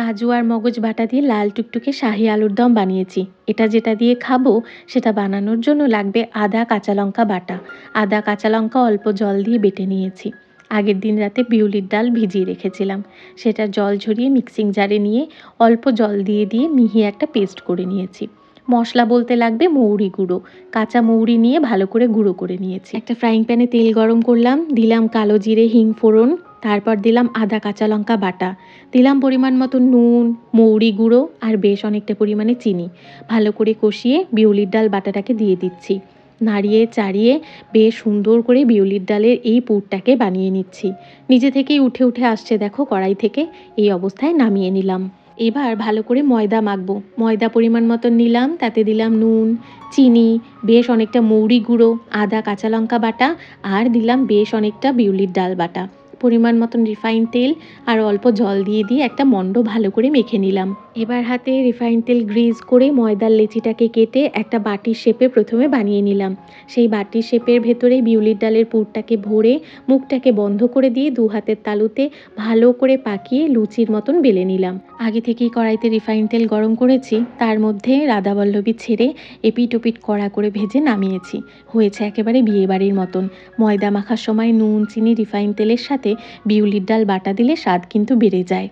কাজু আর মগজ বাটা দিয়ে লাল টুকটুকে শাহি আলুর দম বানিয়েছি। এটা যেটা দিয়ে খাবো সেটা বানানোর জন্য লাগবে আদা কাঁচা লঙ্কা বাটা। আদা কাঁচা লঙ্কা অল্প জল দিয়ে বেটে নিয়েছি। আগের দিন রাতে বিউলির ডাল ভিজিয়ে রেখেছিলাম, সেটা জল ঝরিয়ে মিক্সিং জারে নিয়ে অল্প জল দিয়ে দিয়ে মিহি একটা পেস্ট করে নিয়েছি। মশলা বলতে লাগবে মৌরি গুঁড়ো, কাঁচা মৌরি নিয়ে ভালো করে গুঁড়ো করে নিয়েছি। একটা ফ্রাইং প্যানে তেল গরম করলাম, দিলাম কালো জিরে হিং ফোড়ন, তারপর দিলাম আদা কাঁচা লঙ্কা বাটা, দিলাম পরিমাণ মতো নুন, মৌরি গুঁড়ো আর বেশ অনেকটা পরিমাণে চিনি। ভালো করে কষিয়ে বিউলির ডাল বাটাটাকে দিয়ে দিচ্ছি। নাড়িয়ে চাড়িয়ে বেশ সুন্দর করে বিউলির ডালের এই পুরটাকে বানিয়ে নিচ্ছি। নিজে থেকেই উঠে উঠে আসছে দেখো কড়াই থেকে। এই অবস্থায় নামিয়ে নিলাম। এবার ভালো করে ময়দা মাখবো। ময়দা পরিমাণ মতন নিলাম, তাতে দিলাম নুন, চিনি, বেশ অনেকটা মৌরি গুঁড়ো, আদা কাঁচা লঙ্কা বাটা আর দিলাম বেশ অনেকটা বিউলির ডাল বাটা। পরিমাণ মতন রিফাইন তেল আর অল্প জল দিয়ে দিয়ে একটা মণ্ড ভালো করে মেখে নিলাম। এবার হাতে রিফাইন তেল গ্রিজ করে ময়দার লেচিটাকে কেটে একটা বাটির শেপে প্রথমে বানিয়ে নিলাম। সেই বাটির শেপের ভেতরে বিউলির ডালের পুরটাকে ভরে মুখটাকে বন্ধ করে দিয়ে দু হাতের তালুতে ভালো করে পাকিয়ে লুচির মতন বেলে নিলাম। আগে থেকেই কড়াইতে রিফাইন তেল গরম করেছি, তার মধ্যে রাধাবল্লভী ছেড়ে এপিট ওপিট কড়া করে ভেজে নামিয়েছি। হয়েছে একেবারে বিয়েবাড়ির মতন। ময়দা মাখার সময় নুন চিনি রিফাইন তেলের সাথে বিউলির ডাল বাটা দিলে স্বাদ কিন্তু বেড়ে যায়।